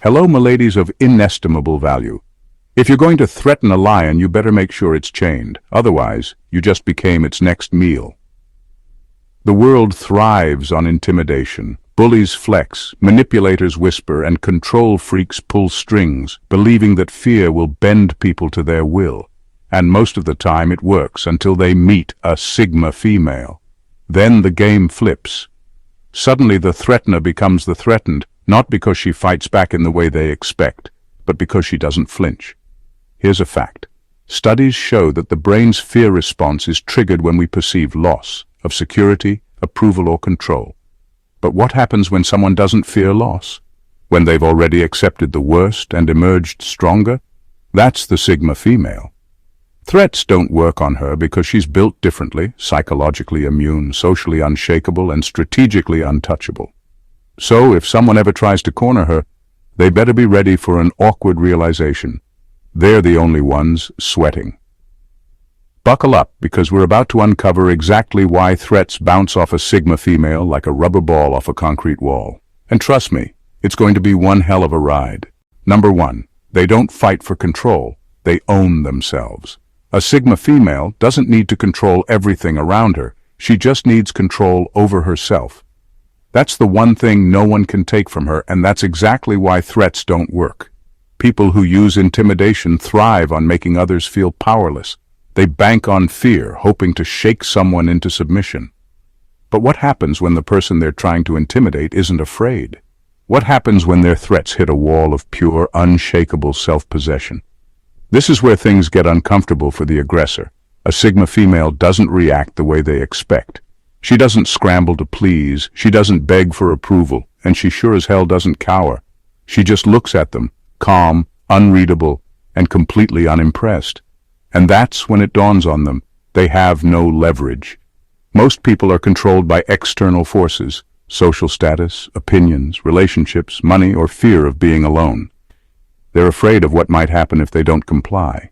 Hello, miladies of inestimable value. If you're going to threaten a lion, you better make sure it's chained. Otherwise, you just became its next meal. The world thrives on intimidation. Bullies flex, manipulators whisper, and control freaks pull strings, believing that fear will bend people to their will. And most of the time it works until they meet a Sigma female. Then the game flips. Suddenly the threatener becomes the threatened, not because she fights back in the way they expect, but because she doesn't flinch. Here's a fact. Studies show that the brain's fear response is triggered when we perceive loss of security, approval, or control. But what happens when someone doesn't fear loss? When they've already accepted the worst and emerged stronger? That's the Sigma female. Threats don't work on her because she's built differently, psychologically immune, socially unshakable, and strategically untouchable. So if someone ever tries to corner her, they better be ready for an awkward realization. They're the only ones sweating. Buckle up, because we're about to uncover exactly why threats bounce off a Sigma female like a rubber ball off a concrete wall. And trust me, it's going to be one hell of a ride. Number 1, they don't fight for control, they own themselves. A Sigma female doesn't need to control everything around her, she just needs control over herself. That's the one thing no one can take from her, and that's exactly why threats don't work. People who use intimidation thrive on making others feel powerless. They bank on fear, hoping to shake someone into submission. But what happens when the person they're trying to intimidate isn't afraid? What happens when their threats hit a wall of pure, unshakable self-possession? This is where things get uncomfortable for the aggressor. A Sigma female doesn't react the way they expect. She doesn't scramble to please, she doesn't beg for approval, and she sure as hell doesn't cower. She just looks at them, calm, unreadable, and completely unimpressed. And that's when it dawns on them, they have no leverage. Most people are controlled by external forces, social status, opinions, relationships, money, or fear of being alone. They're afraid of what might happen if they don't comply.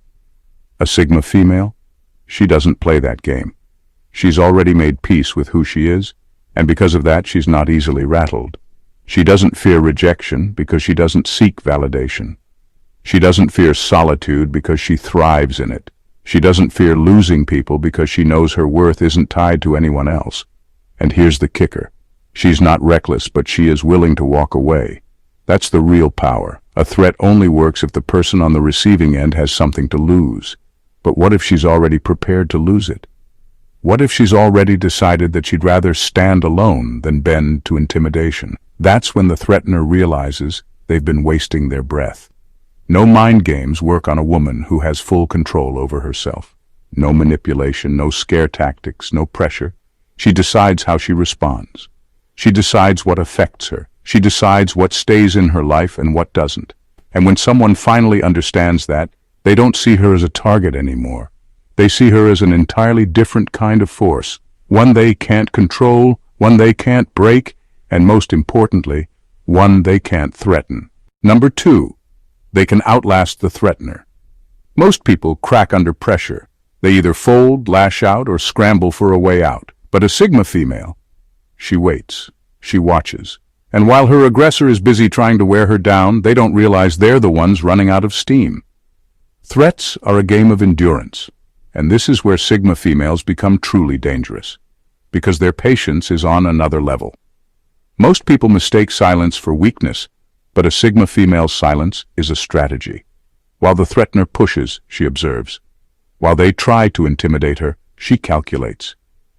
A Sigma female? She doesn't play that game. She's already made peace with who she is, and because of that she's not easily rattled. She doesn't fear rejection because she doesn't seek validation. She doesn't fear solitude because she thrives in it. She doesn't fear losing people because she knows her worth isn't tied to anyone else. And here's the kicker. She's not reckless, but she is willing to walk away. That's the real power. A threat only works if the person on the receiving end has something to lose. But what if she's already prepared to lose it? What if she's already decided that she'd rather stand alone than bend to intimidation? That's when the threatener realizes they've been wasting their breath. No mind games work on a woman who has full control over herself. No manipulation, no scare tactics, no pressure. She decides how she responds. She decides what affects her. She decides what stays in her life and what doesn't. And when someone finally understands that, they don't see her as a target anymore. They see her as an entirely different kind of force, one they can't control, one they can't break, and most importantly, one they can't threaten. Number 2, they can outlast the threatener. Most people crack under pressure. They either fold, lash out, or scramble for a way out. But a Sigma female, she waits, she watches. And while her aggressor is busy trying to wear her down, they don't realize they're the ones running out of steam. Threats are a game of endurance, and this is where Sigma females become truly dangerous, because their patience is on another level. Most people mistake silence for weakness, but a Sigma female's silence is a strategy. While the threatener pushes, she observes. While they try to intimidate her, she calculates.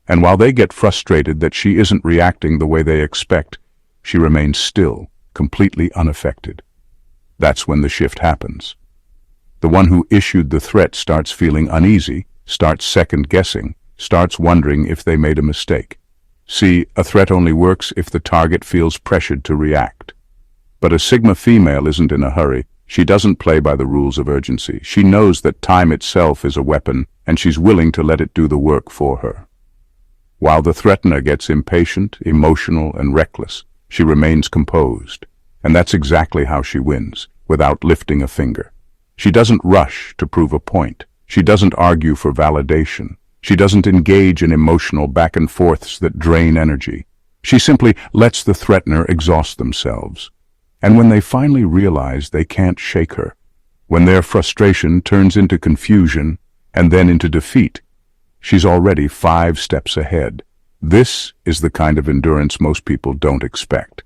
And while they get frustrated that she isn't reacting the way they expect, she remains still, completely unaffected. That's when the shift happens. The one who issued the threat starts feeling uneasy, starts second-guessing, starts wondering if they made a mistake. See, a threat only works if the target feels pressured to react. But a Sigma female isn't in a hurry. She doesn't play by the rules of urgency. She knows that time itself is a weapon, and she's willing to let it do the work for her. While the threatener gets impatient, emotional, and reckless, she remains composed. And that's exactly how she wins, without lifting a finger. She doesn't rush to prove a point. She doesn't argue for validation. She doesn't engage in emotional back and forths that drain energy. She simply lets the threatener exhaust themselves. And when they finally realize they can't shake her, when their frustration turns into confusion and then into defeat, she's already 5 steps ahead. This is the kind of endurance most people don't expect.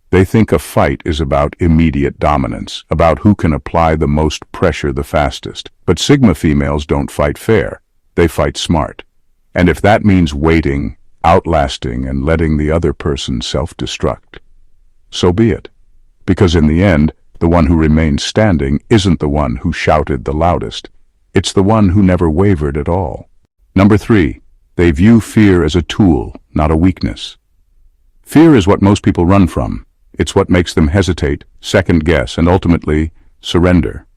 They think a fight is about immediate dominance, about who can apply the most pressure the fastest. But Sigma females don't fight fair. They fight smart. And if that means waiting, outlasting, and letting the other person self-destruct, so be it. Because in the end, the one who remains standing isn't the one who shouted the loudest. It's the one who never wavered at all. Number 3, they view fear as a tool, not a weakness. Fear is what most people run from. It's what makes them hesitate, second guess, and ultimately surrender.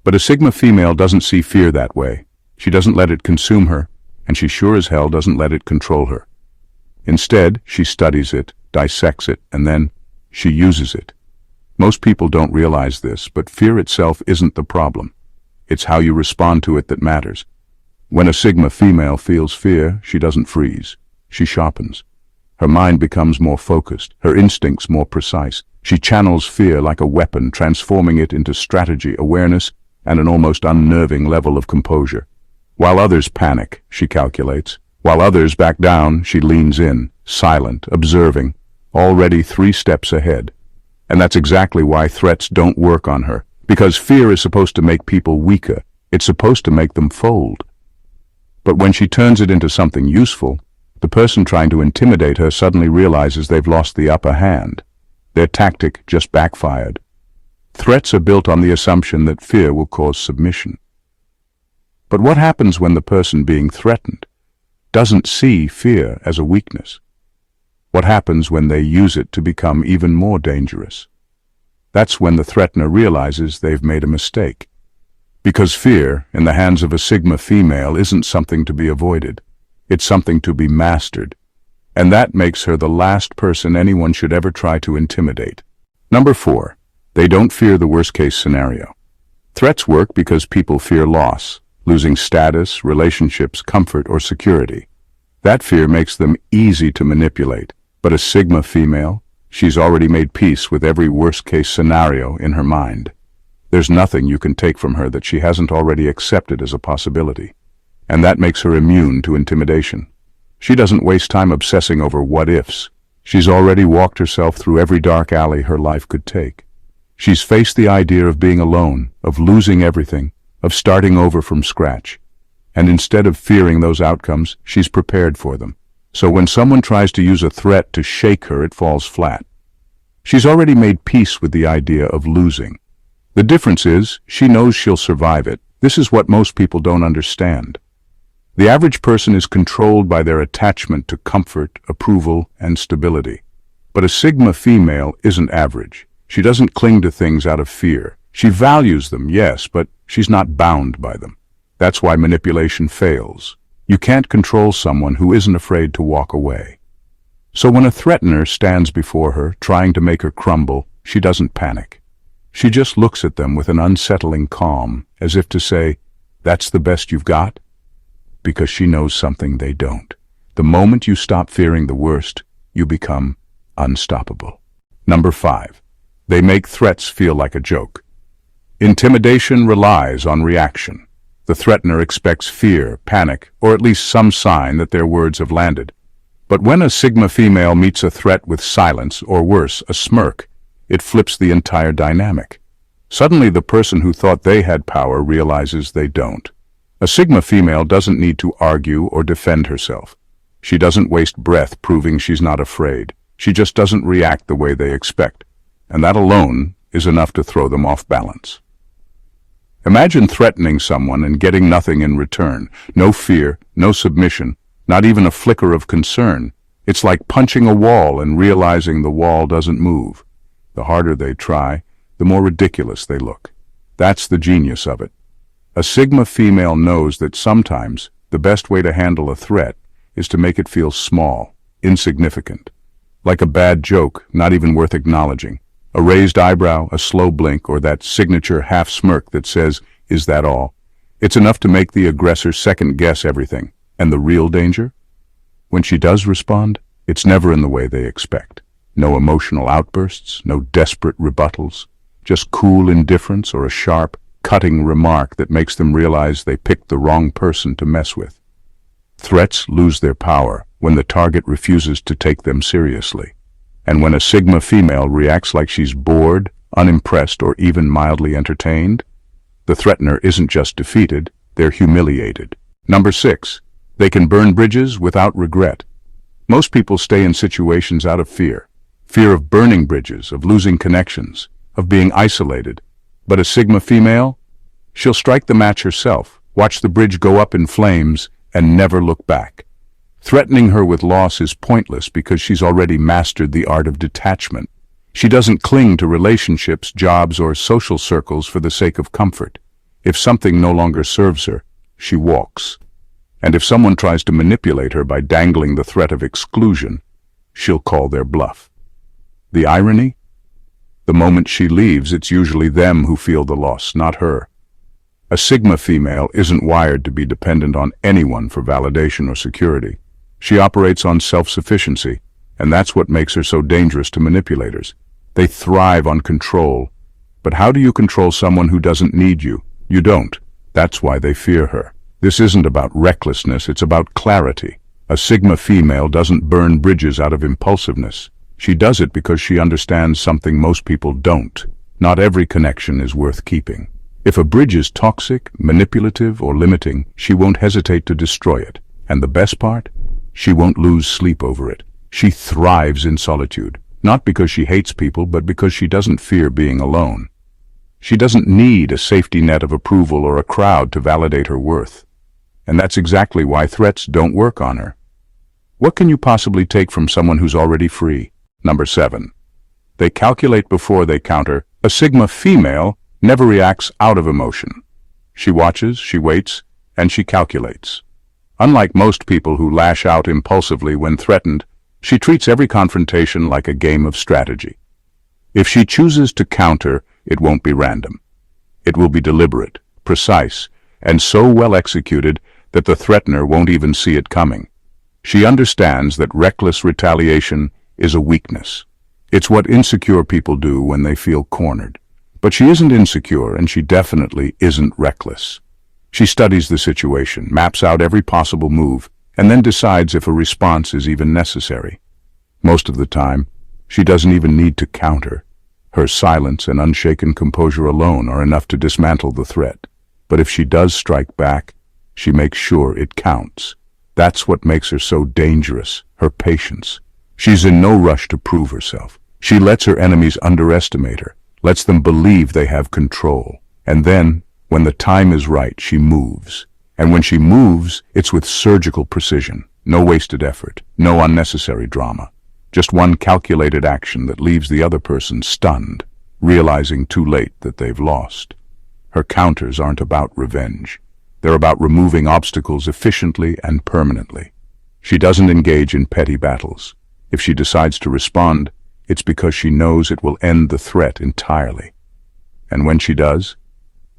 But a Sigma female doesn't see fear that way. She doesn't let it consume her, and she sure as hell doesn't let it control her. Instead, she studies it, dissects it, and then she uses it. Most people don't realize this, but fear itself isn't the problem. It's how you respond to it that matters. When a Sigma female feels fear, she doesn't freeze. She sharpens. Her mind becomes more focused, her instincts more precise. She channels fear like a weapon, transforming it into strategy, awareness, and an almost unnerving level of composure. While others panic, she calculates. While others back down, she leans in, silent, observing, already 3 steps ahead. And that's exactly why threats don't work on her. Because fear is supposed to make people weaker. It's supposed to make them fold. But when she turns it into something useful, the person trying to intimidate her suddenly realizes they've lost the upper hand. Their tactic just backfired. Threats are built on the assumption that fear will cause submission. But what happens when the person being threatened doesn't see fear as a weakness? What happens when they use it to become even more dangerous? That's when the threatener realizes they've made a mistake. Because fear, in the hands of a Sigma female, isn't something to be avoided. It's something to be mastered. And that makes her the last person anyone should ever try to intimidate. Number 4, they don't fear the worst-case scenario. Threats work because people fear loss, losing status, relationships, comfort, or security. That fear makes them easy to manipulate. But a Sigma female, she's already made peace with every worst-case scenario in her mind. There's nothing you can take from her that she hasn't already accepted as a possibility. And that makes her immune to intimidation. She doesn't waste time obsessing over what-ifs. She's already walked herself through every dark alley her life could take. She's faced the idea of being alone, of losing everything, of starting over from scratch. And instead of fearing those outcomes, she's prepared for them. So when someone tries to use a threat to shake her, it falls flat. She's already made peace with the idea of losing. The difference is, she knows she'll survive it. This is what most people don't understand. The average person is controlled by their attachment to comfort, approval, and stability. But a Sigma female isn't average. She doesn't cling to things out of fear. She values them, yes, but she's not bound by them. That's why manipulation fails. You can't control someone who isn't afraid to walk away. So when a threatener stands before her, trying to make her crumble, she doesn't panic. She just looks at them with an unsettling calm, as if to say, "That's the best you've got?" Because she knows something they don't. The moment you stop fearing the worst, you become unstoppable. Number 5, they make threats feel like a joke. Intimidation relies on reaction. The threatener expects fear, panic, or at least some sign that their words have landed. But when a Sigma female meets a threat with silence, or worse, a smirk, it flips the entire dynamic. Suddenly the person who thought they had power realizes they don't. A Sigma female doesn't need to argue or defend herself. She doesn't waste breath proving she's not afraid. She just doesn't react the way they expect. And that alone is enough to throw them off balance. Imagine threatening someone and getting nothing in return. No fear, no submission, not even a flicker of concern. It's like punching a wall and realizing the wall doesn't move. The harder they try, the more ridiculous they look. That's the genius of it. A Sigma female knows that sometimes the best way to handle a threat is to make it feel small, insignificant. Like a bad joke, not even worth acknowledging. A raised eyebrow, a slow blink, or that signature half smirk that says, "Is that all?" It's enough to make the aggressor second-guess everything. And the real danger? When she does respond, it's never in the way they expect. No emotional outbursts, no desperate rebuttals, just cool indifference or a sharp, cutting remark that makes them realize they picked the wrong person to mess with. Threats lose their power when the target refuses to take them seriously, and when a Sigma female reacts like she's bored, unimpressed, or even mildly entertained, the threatener isn't just defeated, they're humiliated. Number 6. They can burn bridges without regret. Most people stay in situations out of fear. Fear of burning bridges, of losing connections, of being isolated. But a Sigma female? She'll strike the match herself, watch the bridge go up in flames, and never look back. Threatening her with loss is pointless because she's already mastered the art of detachment. She doesn't cling to relationships, jobs, or social circles for the sake of comfort. If something no longer serves her, she walks. And if someone tries to manipulate her by dangling the threat of exclusion, she'll call their bluff. The irony? The moment she leaves, it's usually them who feel the loss, not her. A Sigma female isn't wired to be dependent on anyone for validation or security. She operates on self-sufficiency, and that's what makes her so dangerous to manipulators. They thrive on control. But how do you control someone who doesn't need you? You don't. That's why they fear her. This isn't about recklessness, it's about clarity. A Sigma female doesn't burn bridges out of impulsiveness. She does it because she understands something most people don't. Not every connection is worth keeping. If a bridge is toxic, manipulative, or limiting, she won't hesitate to destroy it. And the best part? She won't lose sleep over it. She thrives in solitude. Not because she hates people, but because she doesn't fear being alone. She doesn't need a safety net of approval or a crowd to validate her worth. And that's exactly why threats don't work on her. What can you possibly take from someone who's already free? Number 7. They calculate before they counter. A Sigma female never reacts out of emotion. She watches, she waits, and she calculates. Unlike most people who lash out impulsively when threatened, she treats every confrontation like a game of strategy. If she chooses to counter, it won't be random. It will be deliberate, precise, and so well executed that the threatener won't even see it coming. She understands that reckless retaliation is a weakness. It's what insecure people do when they feel cornered. But she isn't insecure, and she definitely isn't reckless. She studies the situation, maps out every possible move, and then decides if a response is even necessary. Most of the time, she doesn't even need to counter. Her silence and unshaken composure alone are enough to dismantle the threat. But if she does strike back, she makes sure it counts. That's what makes her so dangerous, her patience. She's in no rush to prove herself. She lets her enemies underestimate her, lets them believe they have control. And then, when the time is right, she moves. And when she moves, it's with surgical precision. No wasted effort, no unnecessary drama. Just one calculated action that leaves the other person stunned, realizing too late that they've lost. Her counters aren't about revenge. They're about removing obstacles efficiently and permanently. She doesn't engage in petty battles. If she decides to respond, it's because she knows it will end the threat entirely. And when she does,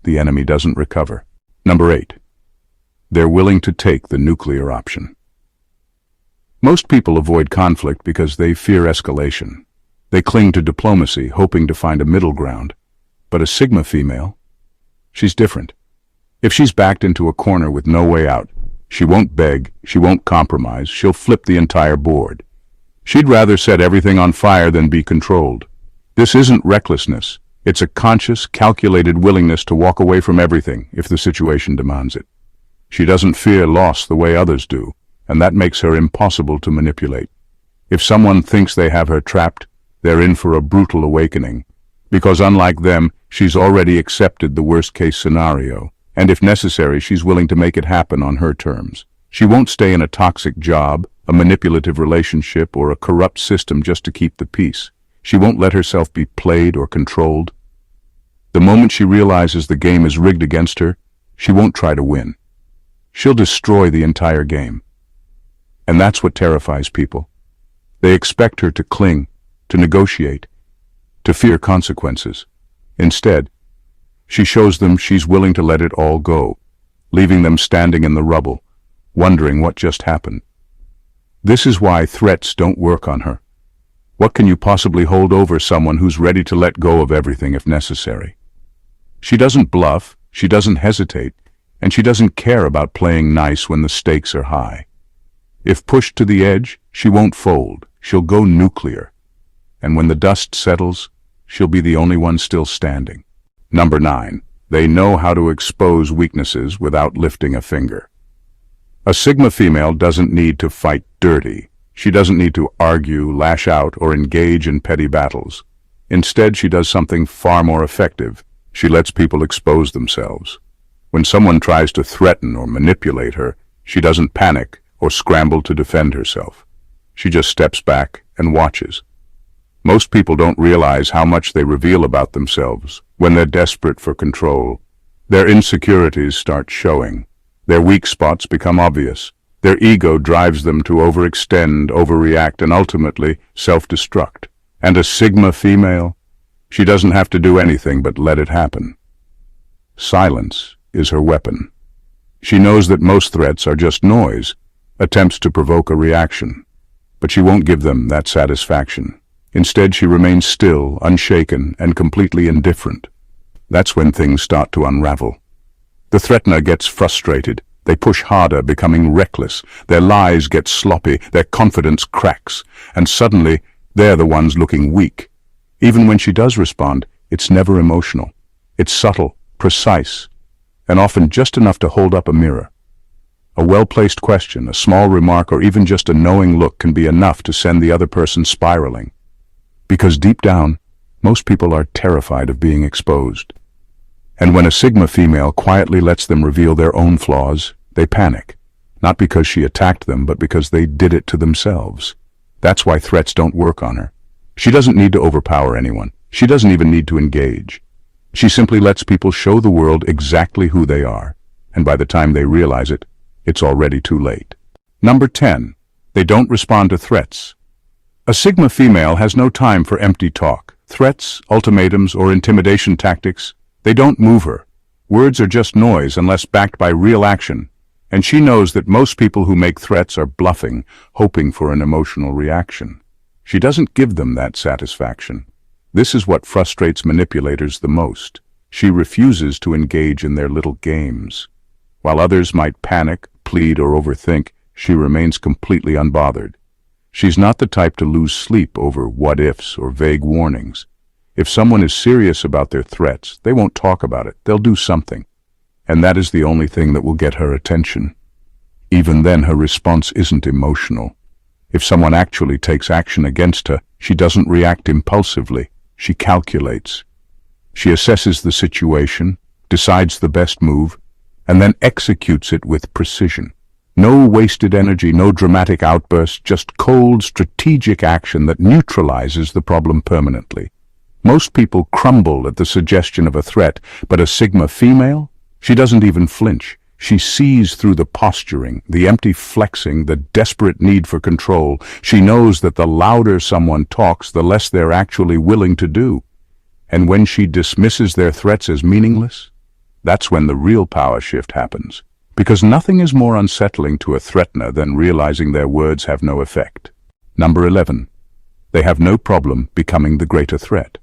the enemy doesn't recover. Number 8. They're willing to take the nuclear option. Most people avoid conflict because they fear escalation. They cling to diplomacy, hoping to find a middle ground. But a Sigma female? She's different. If she's backed into a corner with no way out, she won't beg, she won't compromise, she'll flip the entire board. She'd rather set everything on fire than be controlled. This isn't recklessness. It's a conscious, calculated willingness to walk away from everything if the situation demands it. She doesn't fear loss the way others do, and that makes her impossible to manipulate. If someone thinks they have her trapped, they're in for a brutal awakening, because unlike them, she's already accepted the worst-case scenario, and if necessary, she's willing to make it happen on her terms. She won't stay in a toxic job, a manipulative relationship, or a corrupt system just to keep the peace. She won't let herself be played or controlled. The moment she realizes the game is rigged against her, she won't try to win. She'll destroy the entire game. And that's what terrifies people. They expect her to cling, to negotiate, to fear consequences. Instead, she shows them she's willing to let it all go, leaving them standing in the rubble, wondering what just happened. This is why threats don't work on her. What can you possibly hold over someone who's ready to let go of everything if necessary? She doesn't bluff, she doesn't hesitate, and she doesn't care about playing nice when the stakes are high. If pushed to the edge, she won't fold, she'll go nuclear. And when the dust settles, she'll be the only one still standing. Number 9. They know how to expose weaknesses without lifting a finger. A Sigma female doesn't need to fight dirty. She doesn't need to argue, lash out, or engage in petty battles. Instead, she does something far more effective. She lets people expose themselves. When someone tries to threaten or manipulate her, she doesn't panic or scramble to defend herself. She just steps back and watches. Most people don't realize how much they reveal about themselves when they're desperate for control. Their insecurities start showing. Their weak spots become obvious. Their ego drives them to overextend, overreact, and ultimately self-destruct. And a Sigma female? She doesn't have to do anything but let it happen. Silence is her weapon. She knows that most threats are just noise, attempts to provoke a reaction. But she won't give them that satisfaction. Instead, she remains still, unshaken, and completely indifferent. That's when things start to unravel. The threatener gets frustrated. They push harder, becoming reckless. Their lies get sloppy, their confidence cracks, and suddenly they're the ones looking weak. Even when she does respond, it's never emotional. It's subtle, precise, and often just enough to hold up a mirror. A well-placed question, a small remark, or even just a knowing look can be enough to send the other person spiraling. Because deep down, most people are terrified of being exposed. And when a Sigma female quietly lets them reveal their own flaws, they panic. Not because she attacked them, but because they did it to themselves. That's why threats don't work on her. She doesn't need to overpower anyone. She doesn't even need to engage. She simply lets people show the world exactly who they are. And by the time they realize it, it's already too late. Number 10. They don't respond to threats. A Sigma female has no time for empty talk. Threats, ultimatums, or intimidation tactics, they don't move her. Words are just noise unless backed by real action. And she knows that most people who make threats are bluffing, hoping for an emotional reaction. She doesn't give them that satisfaction. This is what frustrates manipulators the most. She refuses to engage in their little games. While others might panic, plead, or overthink, she remains completely unbothered. She's not the type to lose sleep over what-ifs or vague warnings. If someone is serious about their threats, they won't talk about it, they'll do something. And that is the only thing that will get her attention. Even then, her response isn't emotional. If someone actually takes action against her, she doesn't react impulsively. She calculates. She assesses the situation, decides the best move, and then executes it with precision. No wasted energy, no dramatic outbursts, just cold, strategic action that neutralizes the problem permanently. Most people crumble at the suggestion of a threat, but a Sigma female? She doesn't even flinch. She sees through the posturing, the empty flexing, the desperate need for control. She knows that the louder someone talks, the less they're actually willing to do. And when she dismisses their threats as meaningless, that's when the real power shift happens. Because nothing is more unsettling to a threatener than realizing their words have no effect. Number 11. They have no problem becoming the greater threat.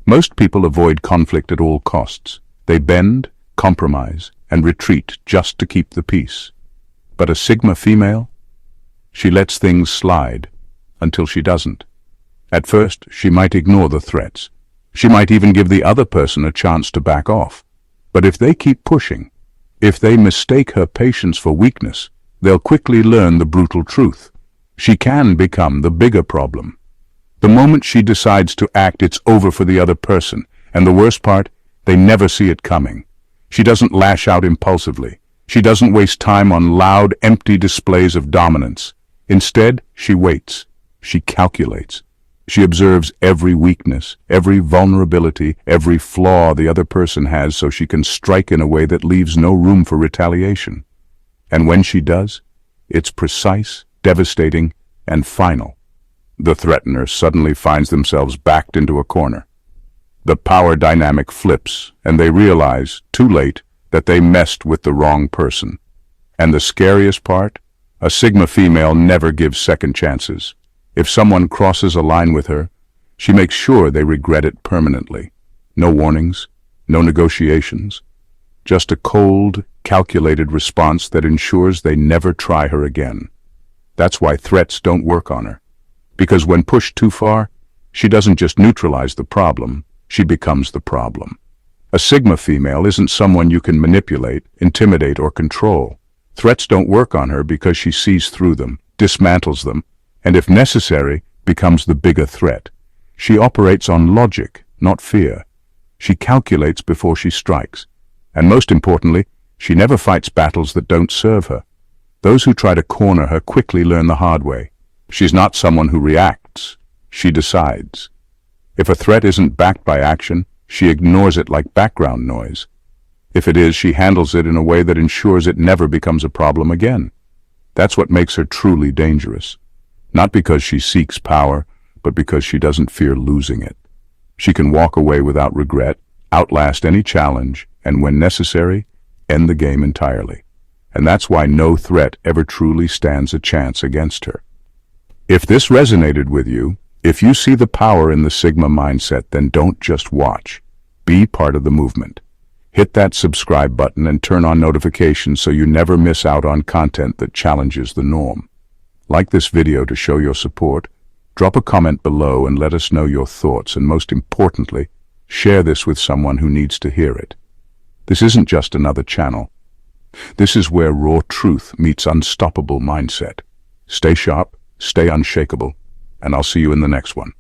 Most people avoid conflict at all costs. They bend, compromise, and retreat just to keep the peace. But a Sigma female? She lets things slide until she doesn't. At first, she might ignore the threats. She might even give the other person a chance to back off. But if they keep pushing, if they mistake her patience for weakness, they'll quickly learn the brutal truth. She can become the bigger problem. The moment she decides to act, it's over for the other person. And the worst part, they never see it coming. She doesn't lash out impulsively. She doesn't waste time on loud, empty displays of dominance. Instead, she waits. She calculates. She observes every weakness, every vulnerability, every flaw the other person has so she can strike in a way that leaves no room for retaliation. And when she does, it's precise, devastating, and final. The threatener suddenly finds themselves backed into a corner. The power dynamic flips, and they realize, too late, that they messed with the wrong person. And the scariest part? A Sigma female never gives second chances. If someone crosses a line with her, she makes sure they regret it permanently. No warnings, no negotiations, just a cold, calculated response that ensures they never try her again. That's why threats don't work on her. Because when pushed too far, she doesn't just neutralize the problem, she becomes the problem. A Sigma female isn't someone you can manipulate, intimidate, or control. Threats don't work on her because she sees through them, dismantles them, and if necessary, becomes the bigger threat. She operates on logic, not fear. She calculates before she strikes. And most importantly, she never fights battles that don't serve her. Those who try to corner her quickly learn the hard way. She's not someone who reacts. She decides. If a threat isn't backed by action, she ignores it like background noise. If it is, she handles it in a way that ensures it never becomes a problem again. That's what makes her truly dangerous. Not because she seeks power, but because she doesn't fear losing it. She can walk away without regret, outlast any challenge, and when necessary, end the game entirely. And that's why no threat ever truly stands a chance against her. If this resonated with you, if you see the power in the Sigma mindset, then don't just watch. Be part of the movement. Hit that subscribe button and turn on notifications so you never miss out on content that challenges the norm. Like this video to show your support. Drop a comment below and let us know your thoughts, and most importantly, share this with someone who needs to hear it. This isn't just another channel. This is where raw truth meets unstoppable mindset. Stay sharp, stay unshakable, and I'll see you in the next one.